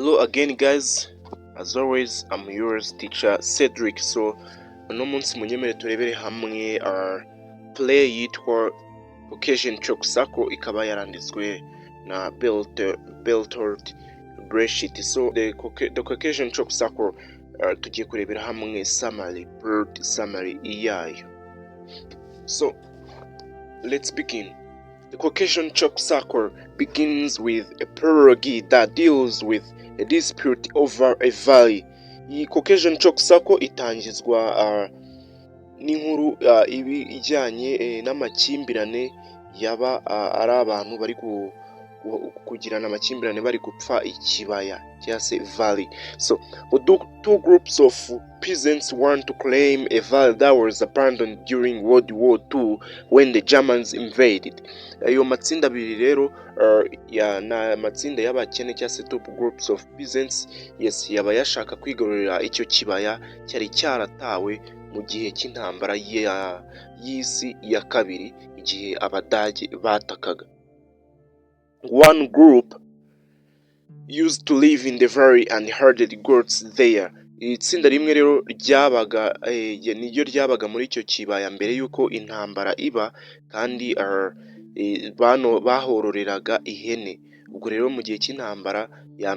Hello again guys, as always I'm yours teacher Cedric. So uno munsi munyemere turebere hamwe play yitwa Caucasian Chalk Circle, ikaba yaranditswe na Bertolt Brecht. So the Caucasian Chalk Circle tugiye kurebera hamwe summary yayo. So let's begin. The Caucasian Chalk Circle begins with a prologue that deals with a dispute over a valley. Iyi Caucasian Chalk Circle itangizwa n'inkuru ijyanye n'amakimbirane yaba ari abantu bari kugirana amakimbirane bari gupfa ikibaya cyangwa se valley. So two groups of peasants want to claim a valley that was abandoned during World War II when the Germans invaded. Ayo matsinda abiri rero na matsinda y'abakene cyangwa se two groups of peasants, yes, yaba yashaka kwigarurira icyo kibaya cyari cyaratawe mu gihe cy'intambara y'isi ya kabiri igihe Abadage batakaga. One group used to live in the valley and herded goats there. Itsinda rimwe rero ryabaga niryo ryabaga muri icyo kibaya mbere y'uko intambara iba, kandi bahororeraga ihene. Ubwo rero mu gihe cy'intambara ya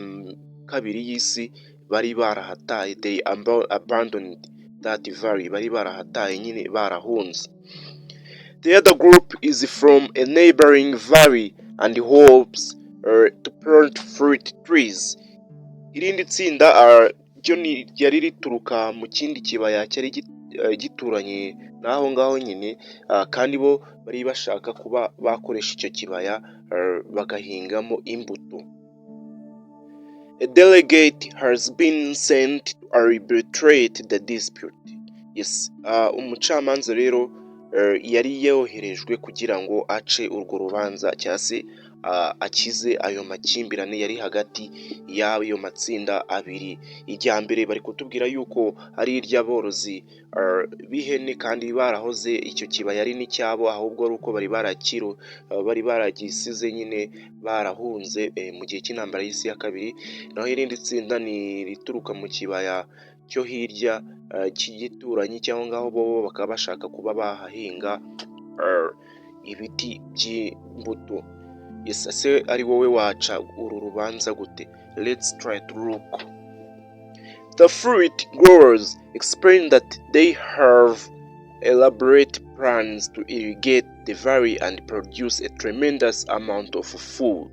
kabiri y'isi bari barahataye, they abandoned that valley, bari barahataye nyine barahunze. The other group is from a neighboring valley and hopes to plant fruit trees. Irindi tsinda ryo ryari rituruka mu kindi kibaya cyari gituranye n'aho ngaho nyine, kandi bo bari bashaka kuba bakoresha icyo kibaya bagahingamo imbuto. A delegate has been sent to arbitrate the dispute. Yes, umucamanza rero yari yoherejwe kugira ngo ace urwo rubanza cyangwa se akize ayo makimbirane yari hagati y'ayo matsinda abiri. Ijya mbere bari kutubwira yuko ari iry'aborozi b'ihene kandi barahoze icyo kibaya ari n'icyabo, ahubwo ari uko bari baragisize nyine barahunze mu gihe cy'intambara y'isi ya kabiri. Naho irindi tsinda ni rituruka mu kibaya cyo hirya cy'igituranyi cyangwa ngaho bo bakaba bashaka kuba bahahinga ibiti by'imbuto. Yes, ase ari wowe waca uru rubanza gute? Let's try to look. The fruit growers explain that they have elaborate plans to irrigate the valley and produce a tremendous amount of food.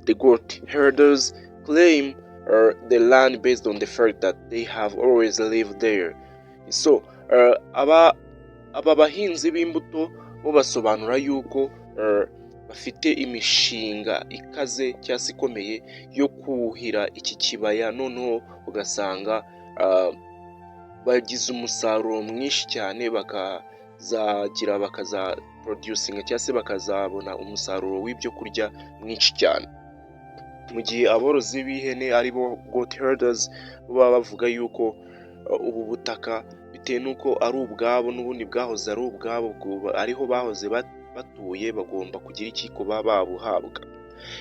The goat herders claim the land based on the fact that they have always lived there. So aba bahinzi b'imbuto bo basobanura yuko bafite imishinga ikaze cyangwa se ikomeye yo kuhira iki kibaya, noneho ugasanga bagize umusaruro mwinshi cyane, bakaza producinga cyangwa se bakazabona umusaruro w'ibyo kurya mwinshi cyane. Mu gihe aborozi b'ihene aribo goat herders baba bavuga yuko ubu butaka bitewe n'uko ari ubwabo n'ubundi bwahoze ari ubwabo, ariho bahoze batuye, bagomba kugira iki kuba babuhabwa.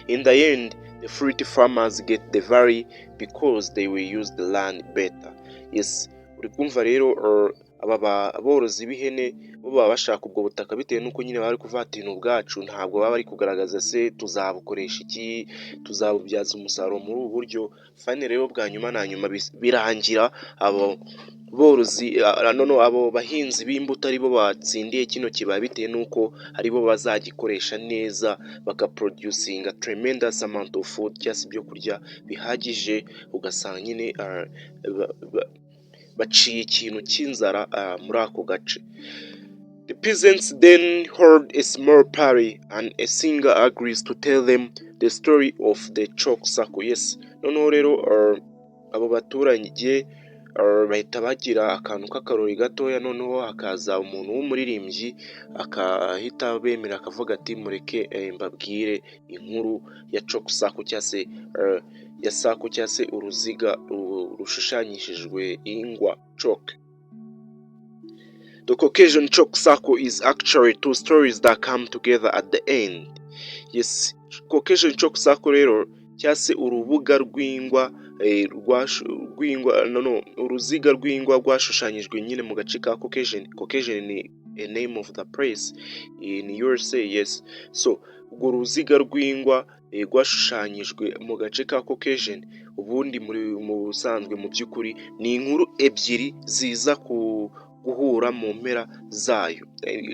In the end, the fruit farmers get the valley because they will use the land better. Yes, uri kumva rero aba borozi b'ihene bo baba bashaka ubwo butaka bitewe n'uko nyine bari kuvatira ubwacu, ntabwo baba bari kugaragaza se tuzabukoresha iki, tuzabubyaza umusaruro muri ubu buryo. Fane rero bwa nyuma na nyuma birangira abo borozi abo bahinzi b'imbuto aribo batsindiye kino kibaya bitewe n'uko aribo bazagikoresha neza, bakaproducinga tremendous amount of food cyangwa ibyo kurya bihagije, ugasanga nyine baciye ikintu cy'inzara muri ako gace. The peasants then hold a small party and a singer agrees to tell them the story of the chalk circle. Yes, noneho rero abo baturage bahita bagira akantu k'akarori gatoya, noneho hakaza umuntu w'umuririmbyi akahita bemera akavuga ati mureke mbabwire inkuru ya chalk circle cyangwa se ya circle cyangwa se uruziga rushushanyishijwe ingwa chalk. The Caucasian Chalk Circle is actually two stories that come together at the end. Yes, Caucasian Chalk Circle rero cyangwa se urubuga uruziga rw'ingwa rwashushanyijwe nyine mu gace ka Caucasian. Caucasian ni a name of the place in USA, yes. So urwo ruziga rw'ingwa rwashushanyijwe mu gace ka Caucasian, ubundi mu busanzwe mu by'ukuri ni inkuru ebyiri ziza guhura mu mpera zayo.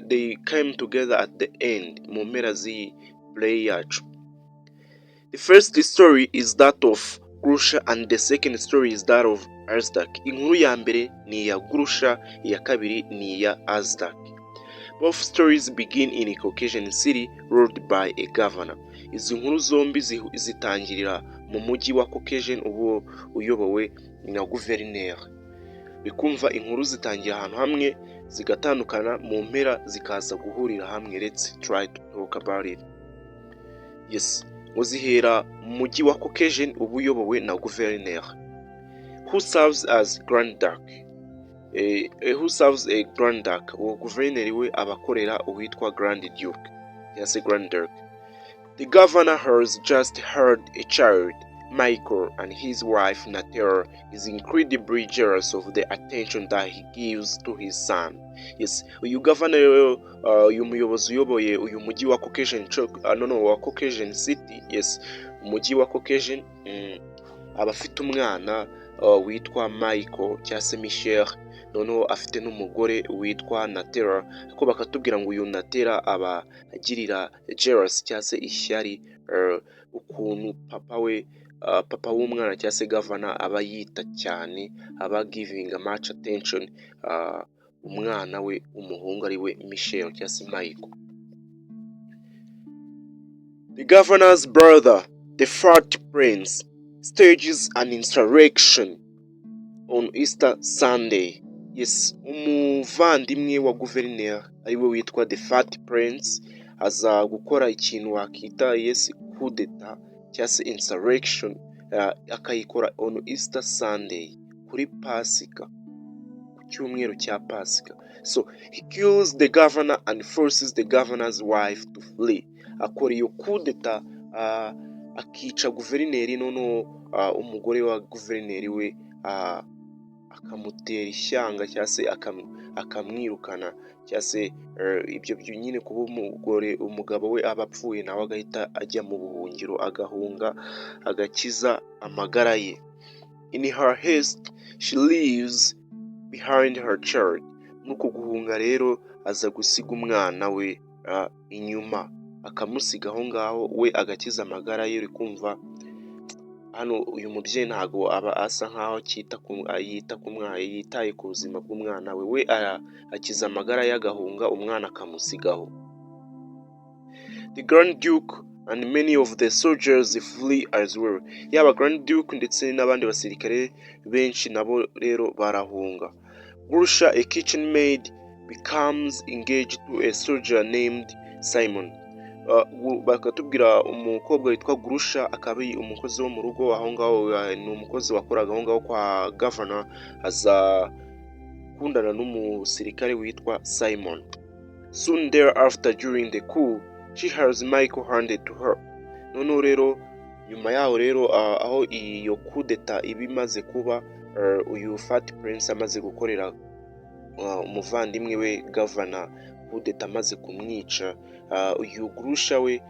They came together at the end, mu mpera z'iyi play yacu. The first story is that of Grusha and the second story is that of Azdak. Inkuru ya mbere ni iya Grusha, iya kabiri ni iya Azdak. Both stories begin in a Caucasian city ruled by a governor. Izi nkuru zombi zitangirira mu mujyi wa Caucasian ubu uyobowe na guverineri. Bikumva inkuru zitangira ahantu hamwe zigatandukana mu mpera zikaza guhurira hamwe. Let's try to talk about it. Yes, uzihera mu mujyi wa Caucasian ubu uyobowe na guverineri. Who serves as Grand Duke? Who serves a Grand Duke? Uwo guverineri we abakorera uwitwa Grand Duke, yes, Grand Duke. The governor has just had a child. Michael and his wife Natera is incredibly jealous of the attention that he gives to his son. Yes, uyu governor uyu muyobozi uyoboye uyu mujyi wa Caucasian wa Caucasian City, yes, umujyi wa Caucasian, abafite umwana witwa Michael cyangwa se Michelle, noneho afite n'umugore witwa Natera, ariko bakatubwira ngo uyu Natera aba agirira jealous cyangwa se ishyari ukuntu papa w'umwana cyangwa se governor aba yita cyane, aba giving much attention umwana we umuhungu ari we Michelle cyangwa se Michael. The governor's brother, the Fat Prince, stages an insurrection on Easter Sunday. Yes, umuvandimwe wa guverineri ari we witwa the Fat Prince aza gukora ikintu wakita yes coup d'etat cyangwa se insurrection, akayikora on Easter Sunday, kuri Pasika, ku cyumweru cya Pasika. So he kills the governor and forces the governor's wife to flee. Akora iyo coup d'etat, akica guverineri, noneho umugore wa guverineri we akamutera ishyanga cyangwa se akamwirukana, cyangwa se ibyo nyine kuba umugabo we aba apfuye nawe agahita ajya mu buhungiro agahunga agakiza amagara ye. In her haste she leaves behind her child. Nuko guhunga rero aza gusiga umwana we inyuma, akamusiga aho ngaho we agakiza amagara ye. Uri kumva hano uyu mubyeyi ntago aba asa nkaho yita ku mwana, yitaye ku buzima bw'umwana we akiza amagara y'agahunga, umwana akamusigaho. The Grand Duke and many of the soldiers flee as well. Yaba Grand Duke ndetse n'abandi basirikare benshi nabo rero barahunga. Grusha, a kitchen maid, becomes engaged to a soldier named Simon. Bakatubwira umukobwa witwa Grusha akaba ari umukozi wo mu rugo aho ngaho, ni umukozi wakoraga aho ngaho kwa governor, aza kundana n'umusirikare witwa Simon. Soon thereafter, during the coup, she has Michael handed to her. Noneho rero nyuma yaho rero aho iyo coup d'etat iba imaze kuba, uyu Fat Prince amaze gukorera umuvandimwe we governor coup d'etat amaze kumwica, uyu Grusha we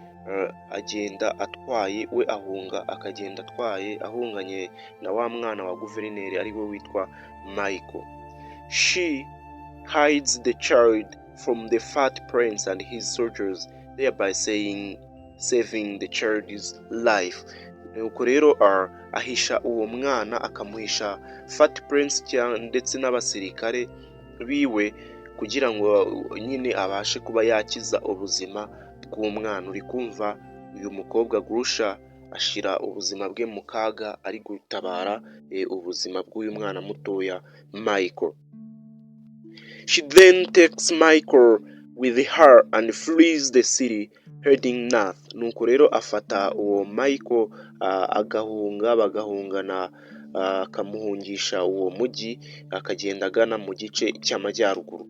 agenda atwaye, we ahunga akagenda atwaye ahunganye na wa mwana wa guverineri ari we witwa Michael. She hides the child from the Fat Prince and his soldiers, thereby saving the child's life. Nuko rero ahisha uwo mwana, akamuhisha Fat Prince ndetse n'abasirikare biwe kugira ngo nyine abashe kuba yakiza ubuzima bw'umwana. Uri kumva uyu mukobwa Grusha ashira ubuzima bwe mu kaga ari gutabara ubuzima bw'uyu mwana mutoya Michael. She then takes Michael with her and flees the city heading north. Nuko rero afata uwo Michael bagahungana, akamuhungisha uwo mujyi, akagenda agana mu gice cy'amajyaruguru.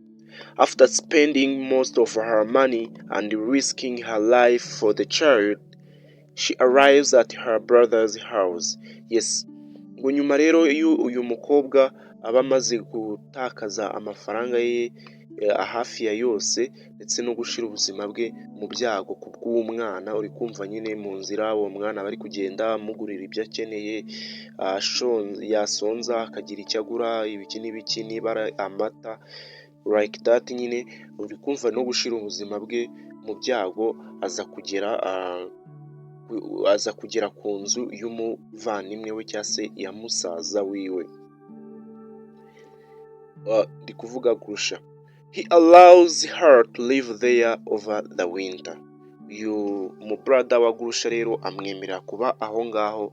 After spending most of her money and risking her life for the child, she arrives at her brother's house. Yes, ngo nyuma rero iyo uyu mukobwa aba amaze gutakaza amafaranga ye hafi ya yose ndetse no gushira ubuzima bwe mu byago ku bw'umwana, uri kumva nyine mu nzira uwo mwana bari kugenda amugurira ibyo akeneye, yasonza akagira icyo agura ibiki n'ibiki, niba ari amata like that nyine, uri kumva no gushira ubuzima bwe mu byago, aza kugera ku nzu y'umuvandimwe we cyangwa se ya musaza wiwe, ndi kuvuga Grusha. He allows her to live there over the winter. Uyu mu brother wa Grusha rero amwemerera kuba aho ngaho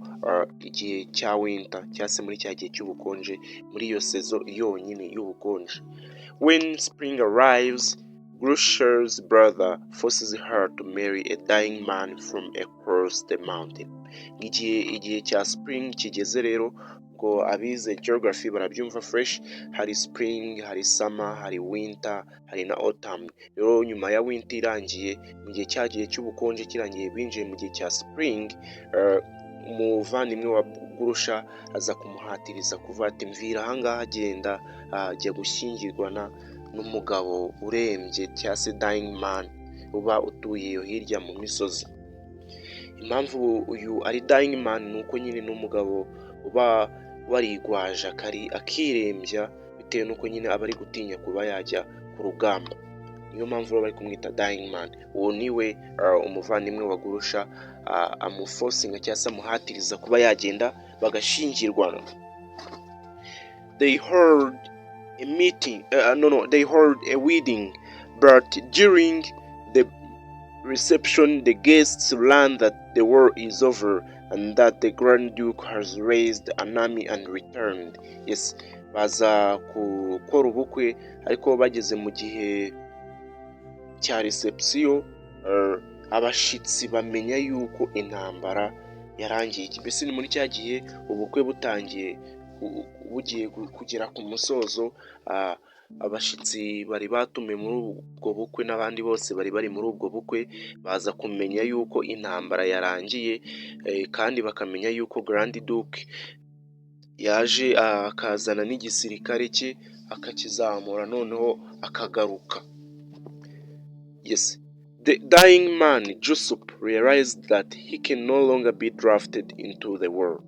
igihe cya winter cyangwa se muri cya gihe cy'ubukonje, muri iyo sezo yonyine y'ubukonje. When spring arrives, Grusha's brother forces her to marry a dying man from across the mountain. Igihe cya spring kigeze rero, ngo abize geography barabyumva fresh, hari spring, hari summer, hari winter, hari na autumn. Rero nyuma ya winter irangiye, mu gihe cya gihe cy'ubukonje kirangiye, binjiye mu gihe cya spring, umuvandimwe wa Grusha aza kumuhatiriza kuva ati mvira ahangaha, agenda ajya gushyingirwana n'umugabo urembye cyangwa se dying man uba utuye iyo hirya mu misozi. Impamvu uyu ari dying man ni uko nyine n'umugabo uba warigwaje akirembya bitewe n'uko nyine aba ari gutinya kuba yajya ku rugamba, niyo mpamvu bari kumwita dying man. Uwo niwe umuvandimwe wa Grusha amuforcinga cyangwa se amuhatiriza kuba yagenda bagashingirwana. They hold a wedding, but during the reception the guests learn that the war is over and that the Grand Duke has raised an army and returned. Yes, baza gukora ubukwe ariko bageze mu gihe cya reception, abashitsi bamenya yuko intambara yarangiye. Mbese ni muri cya gihe ubukwe butangiye, bugiye kugera ku musozo, abashitsi bari batumiwe muri ubwo bukwe n'abandi bose bari bari muri ubwo bukwe baza kumenya yuko intambara yarangiye, kandi bakamenya yuko Grand Duke yaje akazana n'igisirikare cye akakizamura noneho akagaruka. Yes, the dying man Jusup realized that he can no longer be drafted into the war.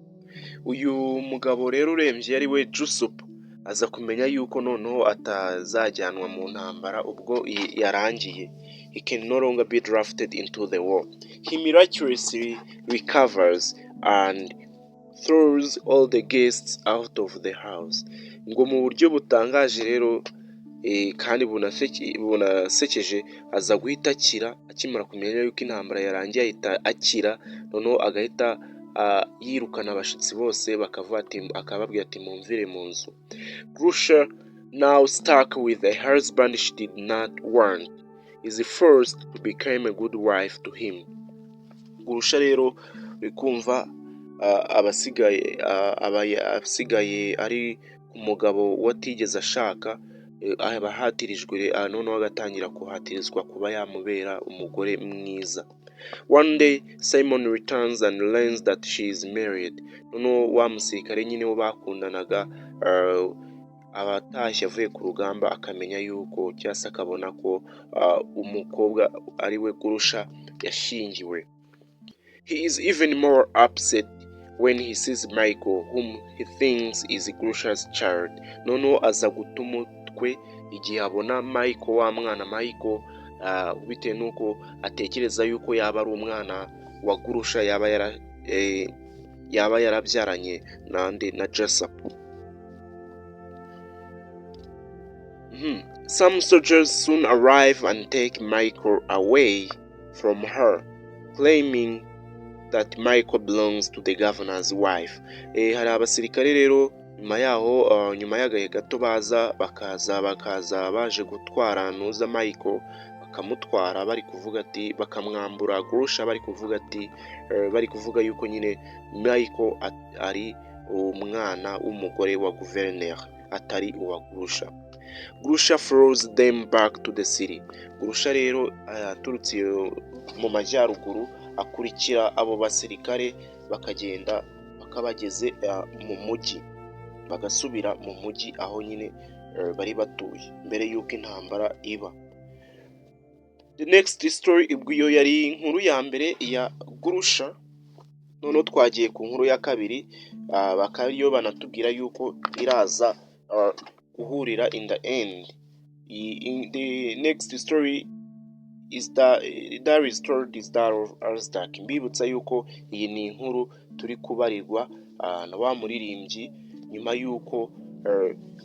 Uyu mugabo rero urembye ari we Jusup aza kumenya yuko noneho atazajyanwa mu ntambara ubwo yarangiye. He can no longer be drafted into the war. He miraculously recovers and throws all the guests out of the house. Ngo mu buryo butangaje rero kandi bunasekeje, aza guhita akira akimara kumenya yuko intambara yarangiye, ahita akira noneho agahita yirukana abashitsi bose akababwira ati mumvire mu nzu. Grusha, now stuck with a husband she did not want, is forced to become a good wife to him. Grusha rero bikumva abasigaye ari umugabo watigeze ashaka, abahatirijwe noneho agatangira kuhatirizwa kuba yamubera umugore mwiza. One day Simon returns and learns that she is married. Noneho wa musirikare nyine wo bakundanaga abatashye avuye ku rugamba akamenya yuko cyangwa se akabona ko umukobwa ari we Grusha yashingiwe. He is even more upset when he sees Michael, whom he thinks is Grusha's child. Noneho aza guta umutwe igihe abona Michael, wa mwana Michael, bitewe n'uko atekereza yuko yaba ari umwana wa Grusha, yaba yarabyaranye na Jusup. Some soldiers soon arrive and take Michael away from her, claiming that Michael belongs to the governor's wife. Hari abasirikare rero nyuma y'agahe gato bakaza baje gutwara nuza Michael, bakamutwara bari kuvuga ati, bakamwambura Grusha bari kuvuga yuko nyine Michael ari umwana w'umugore wa guverineri atari uwa Grusha. Grusha follows them back to the city. Grusha rero aturutse mu majyaruguru akurikira abo basirikare bakagenda bakabageze mu mujyi, bagasubira mu mujyi aho nyine bari batuye mbere y'uko intambara iba. The next story iyo yari inkuru ya mbere ya Gurusha. Noneho twagiye ku nkuru ya kabiri, bakaba ariyo banatubwira yuko iraza guhurira in the end. The next story is that is told is that of Azdak. Mbibutsa yuko iyi ni inkuru turi kubarirwa na wa muririmbyi nyuma yuko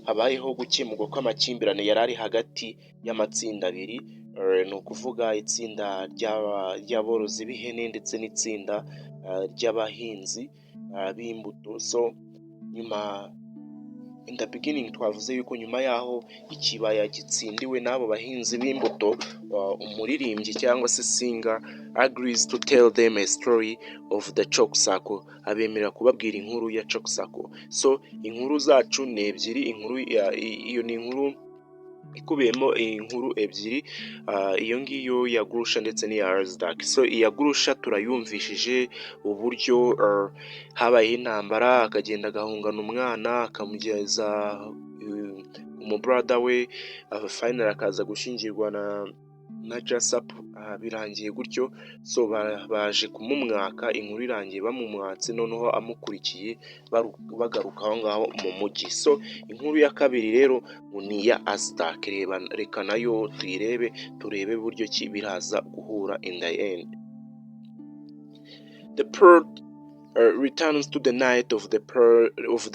habayeho gukemurwa kw'amakimbirane yari ari hagati y'amatsinda abiri, ni ukuvuga itsinda ry'aborozi b'ihene ndetse n'itsinda ry'abahinzi b'imbuto. So nyuma in the beginning twavuze yuko nyuma yaho ikibaya gitsindiwe n'abo bahinzi b'imbuto, umuririmbyi cyangwa se singer agrees to tell them a story of the chalk circle, abemerera kubabwira inkuru ya chalk circle. So inkuru zacu ni ebyiri, iyo ni inkuru ikubiyemo inkuru ebyiri, iyo ngiyo ya Gurusha ndetse n'iya Azdak. So iya Gurusha turayumvishije uburyo habaye intambara, akagenda agahungana umwana akamugeza umubrother we, final akaza gushingirwa na Jasap, birangiye gutyo. So baje kumumwaka, inkuru irangiye bamumwatse, noneho amukurikiye bagaruka aho ngaho mu mujyi. So inkuru ya kabiri rero ni iya Azdak, reka nayo tuyirebe, turebe buryo ki biraza guhura in the end. The plot returns to the night of the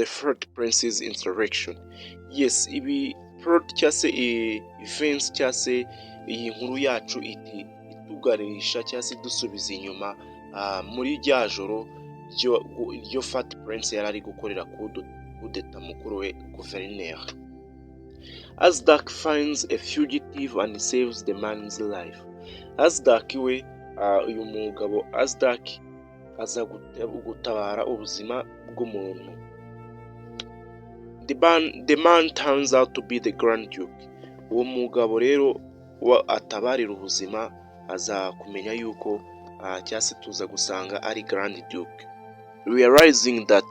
third prince's insurrection. Yes, ibi plot cyangwa se events cyangwa se iyi nkuru yacu ituganisha cyangwa se dusubiza inyuma muri rya joro ryo Fat Prince yari ari gukorera kudeta mukuru we guverineri. Azdak finds a fugitive and saves the man's life. Azdak we, uyu mugabo Azdak aza gutabara ubuzima bw'umuntu. The man turns out to be the Grand Duke. Uwo mugabo rero atabarira ubuzima aza kumenya yuko cyangwa se tuza gusanga ari Grand Duke. Realizing that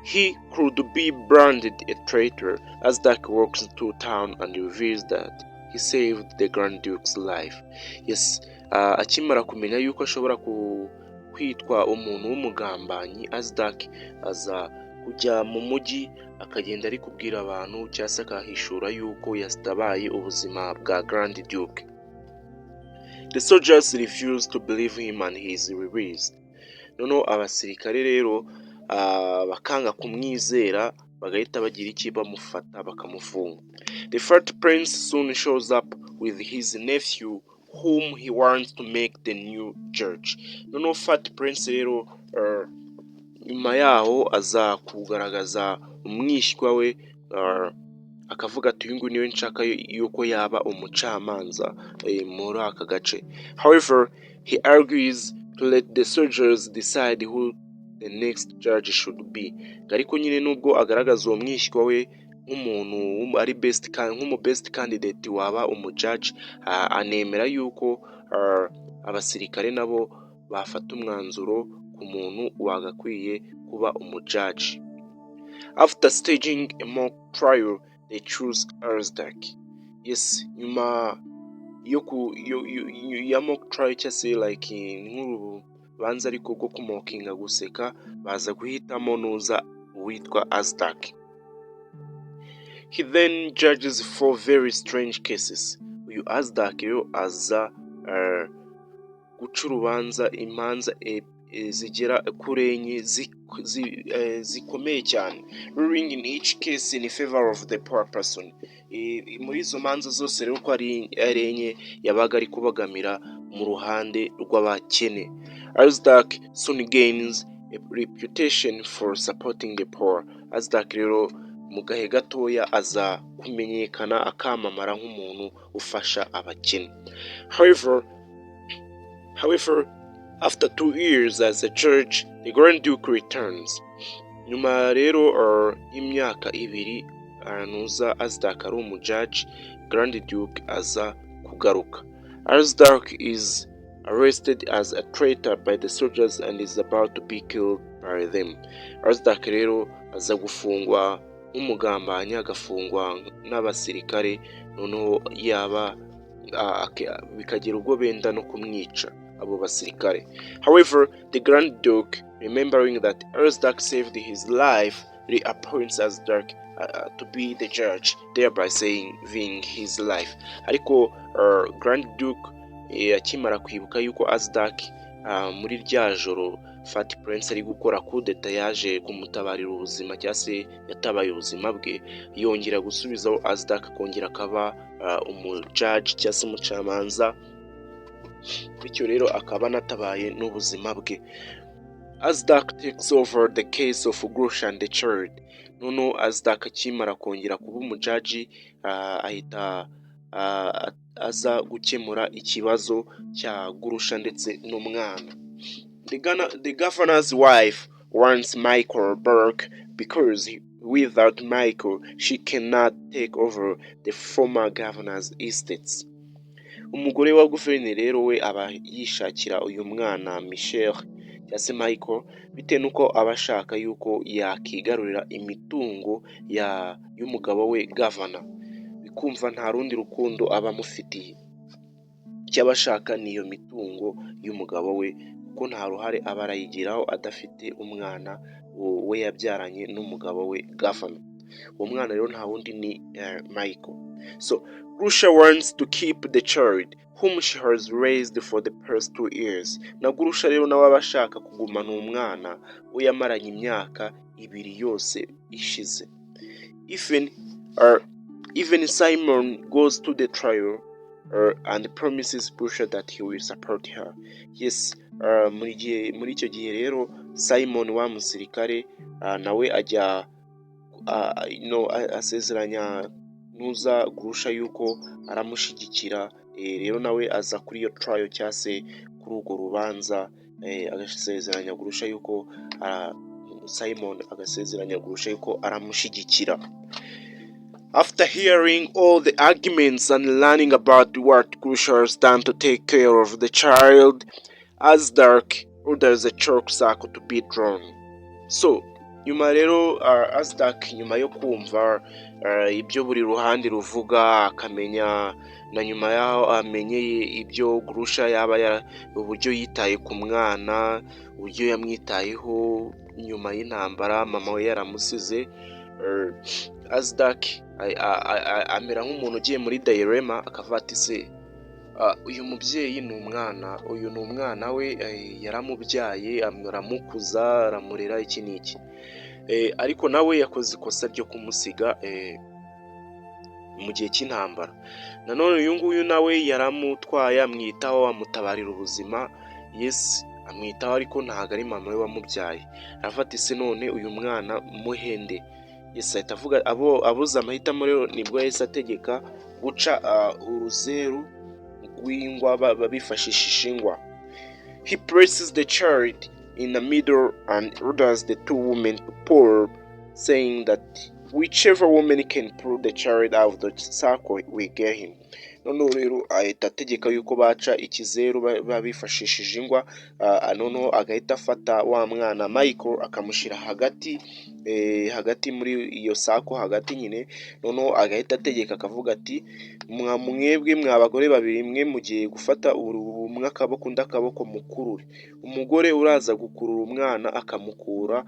he could be branded a traitor, Azdak walks into town and reveals that he saved the Grand Duke's life. Yes, akimara kumenya yuko ashobora kwitwa umuntu w'umugambanyi, Azdak aza kujya mu mujyi akagenda ari kubwira abantu cyangwa se akahishura yuko yatabaye ubuzima bwa Grand Duke. The soldiers refuse to believe him and he is released. Noneho abasirikare rero bakanga kumwizera, bagahita bagira iki, bamufata bakamufunga. The Fat Prince soon shows up with his nephew whom he wants to make the new judge. Noneho Fat Prince rero nyuma yaho aza kugaragaza umwishywa we, akavuga ati uyu nguyu niwe nshaka yuko yaba umucamanza muri aka gace. However, he argues to let the soldiers decide who the next judge should be. Ariko nyine nubwo agaragaza uwo mwishywa we nk'umuntu ari best candidate waba umujudge, anemera yuko abasirikare nabo bafata umwanzuro ku muntu wagakwiye kuba umujudge. After staging a mock trial, they choose Azdak. Yes, nyuma ya mock trial cyangwa se like nk'uru banza ariko bwo kumokinga guseka, baza guhitamo nuza witwa Azdak. He then judges 4 very strange cases. Uyu Azdak rero aza guca urubanza imanza zigera kuri enye zikomeye cyane, ruling in each case in favor of the poor person. Muri izo manza zose rero ko ari enye yabaga ari kubagamira mu ruhande rw'abakene. Azdak soon gains a reputation for supporting the poor. Azdak rero mu gahe gatoya aza kumenyekana akamamara nk'umuntu ufasha abakene. However, after 2 years as a judge, the Grand Duke returns. Nyuma rero y'imyaka 2 nuza Azdak ari umujudge, Grand Duke aza kugaruka. Azdak is arrested as a traitor by the soldiers and is about to be killed by them. Azdak rero aza gufungwa nk'umugambanyi, agafungwa n'abasirikare, noneho yaba bikagira ubwo benda no kumwica abo basirikare. However, the Grand Duke, remembering that Azdak saved his life, reappoints Azdak to be the judge, thereby saving his life. Ariko Grand Duke akimara kwibuka yuko Azdak muri rya joro Fat Prince ari gukora kudeta yaje kumutabarira ubuzima cyangwa se yatabaye ubuzima bwe, yongera gusubizaho Azdak akongera akaba umujudge cyangwa se umucamanza, bityo rero akaba anatabaye n'ubuzima bwe. Azdak takes over the case of Grusha and the child. Noneho Azdak akimara kongera kuba umujaji ahita aza gukemura ikibazo cya Grusha ndetse n'umwana. The governor's wife wants Michael back because without Michael she cannot take over the former governor's estates. Umugore wa guverineri rero we aba yishakira uyu mwana Michel cyangwa se Michael bitewe n'uko aba ashaka yuko yakigarurira imitungo y'umugabo we governor, bikumva nta rundi rukundo aba amufitiye, icyo aba ashaka niyo mitungo y'umugabo we kuko nta ruhare aba arayigiraho adafite umwana we yabyaranye n'umugabo we governor. Uwo mwana rero nta wundi ni Michael. So Grusha wants to keep the child whom she has raised for the past 2 years. Na Grusha rero nawe aba ashaka kugumana umwana we yamaranye imyaka 2 yose ishize. Even Simon goes to the trial and promises Grusha that he will support her. Yes, muri icyo gihe rero Simon wa musirikare nawe ajya asezeranya nuza Grusha yuko aramushyigikira, rero nawe aza kuri iyo trial cyangwa se kuri urwo rubanza, agasezeranya Grusha yuko Simon agasezeranya Grusha yuko aramushyigikira. After hearing all the arguments and learning about what Grusha has done to take care of the child, Azdak orders a chalk circle to be drawn. So nyuma rero Azdak nyuma yo kumva ibyo buri ruhande ruvuga, akamenya na nyuma yaho amenyeye ibyo Grusha yaba uburyo yitaye ku mwana, uburyo yamwitayeho nyuma y'intambara mama we yaramusize, Azdak amera nk'umuntu ugiye muri dilemma akavuga ati se uyu mubyeyi ni umwana, uyu ni umwana we yaramubyaye aramukuza aramurera iki n'iki, ariko nawe yakoze ikosa ryo kumusiga mu gihe cy'intambara. Nanone uyu nguyu nawe yaramutwaye amwitaho amutabarira ubuzima, yes amwitaho ariko ntabwo ari mama we wamubyaye. Arafata ise none uyu mwana muhende, yes ahita avuga abuze amahitamo rero nibwo yahise ategeka guca uruzeru rw'ingwa bifashishije ingwa. He places the child in the middle and orders the 2 women to pull, saying that whichever woman can pull the child out of the circle we get him. Noneho rero ahita ategeka yuko baca ikizeru bifashishije ingwa, noneho agahita afata wa mwana Michael akamushyira hagati muri iyo sako hagati nyine, noneho agahita ategeka akavuga ati mwebwe abagore babiri mwe mugiye gufata umwe akaboko undi akaboko mukurure. Umugore uraza gukurura umwana akamukura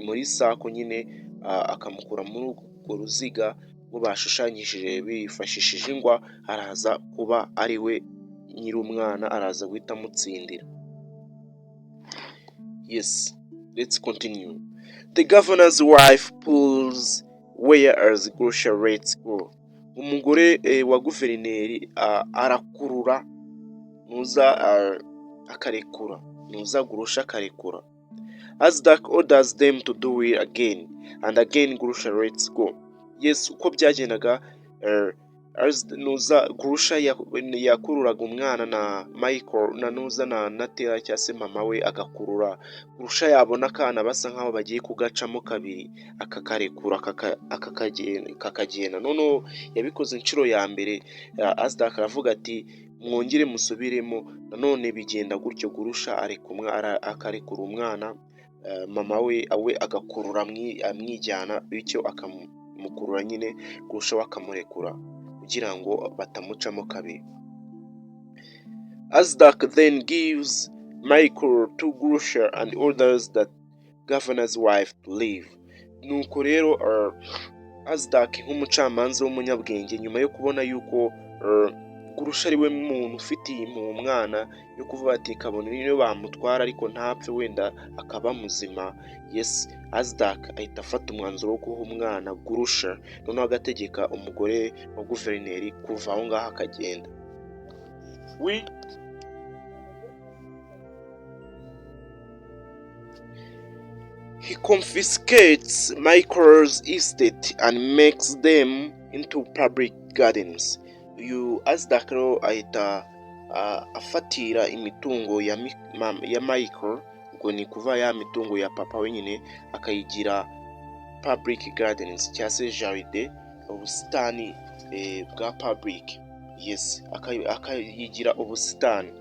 muri sako nyine, akamukura muri urwo ruziga bo bashushanyishije bifashishije ingwa, araza kuba ari we nyiri umwana, araza guhita amutsindira. Yes, let's continue. The governor's wife pulls whereas Grusha lets go. Umugore wa guverineri arakurura nuza akarekura, nuza Grusha akarekura. Azdak orders them to do it again and again Grusha lets go. Yes, uko byagendaga nuza Grusha yakururaga umwana na Michael na nuza na Natera cyangwa se mama we agakurura, Grusha yabona akana basa nkaho bagiye kugacamo kabiri akakarekura kakagenda. Noneho yabikoze inshuro ya mbere, Azdak aravuga ati mwongere musubiremo. Nanone bigenda gutyo, Gurusha akarekura umwana, mama we agakurura amwijyana, bityo akamukurura nyine, Gurusha we akamurekura kugira ngo batamucamo kabiri. Azdak then gives Michael to Gurusha and orders that governor's wife to leave. Nuko rero Azdak nk'umucamanza w'umunyabwenge, nyuma yo kubona yuko Gurusha ari we muntu ufitiye impuhwe umwana, yo kuvuga ati kabone niyo bamutwara ariko ntapfe, wenda akaba muzima. Yes, Azdak ahita afata umwanzuro wo guha umwana Gurusha, noneho agategeka umugore wa guverineri kuva aho ngaho akagenda. He confiscates Michael's estate and makes them into public gardens. Uyu Azdak rero ahita afatira imitungo ya Michael, ubwo ni kuva ya mitungo ya papa wenyine, akayigira public gardens cyangwa se jaride, ubusitani bwa public. Yes, akayigira ubusitani.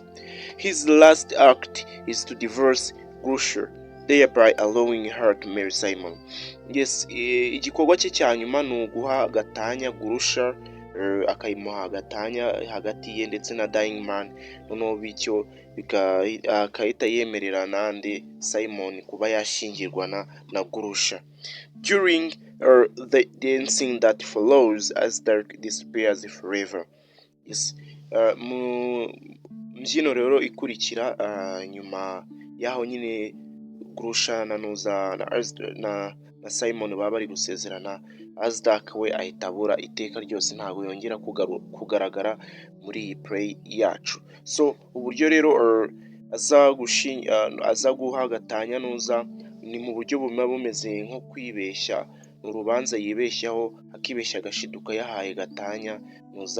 His last act is to divorce Gurusha, thereby allowing her to marry Simon. Yes, igikorwa cye cya nyuma ni uguha gatanya Gurusha, akayimuha gatanya hagati ye ndetse na dying man, noneho bityo akahita yemerera nande Simon kuba yashingirwa na Gurusha. During the dancing that follows, Azdak disappears forever. Yes, mu mbyino rero ikurikira nyuma yaho nyine Gurusha na Simon baba bari gusezerana, Azdak we ahita abura iteka ryose, ntabwo yongera kugaragara muri iyi play yacu. So uburyo rero aza guha gatanya ni mu buryo bumeze nko kwibeshya, mu rubanza yibeshyaho, akibeshya agashiduka yahaye gatanya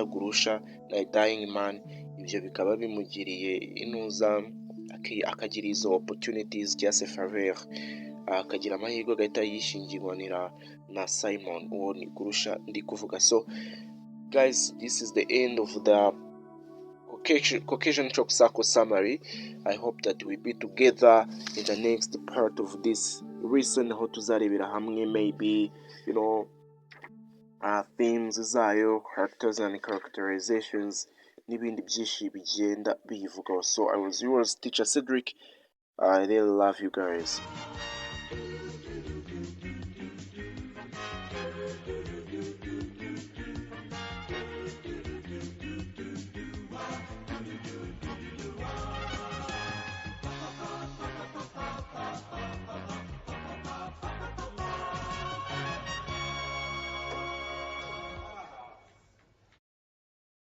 Gurusha na dying man. Ibyo bikaba bimugiriye akagira izo opportunities cyangwa se faveur, akagira amahirwe agahita yishingirwanira na Simon, uwo ni Gurusha ndi kuvuga. So guys, this is the end of the Caucasian Chalk Circle summary. I hope that we be together in the next part of this lesson, aho tuzarebera hamwe maybe themes zayo, characters and characterizations, n'ibindi byinshi bigenda biyivugaho. So I was yours, Teacher Cedric. I really love you guys.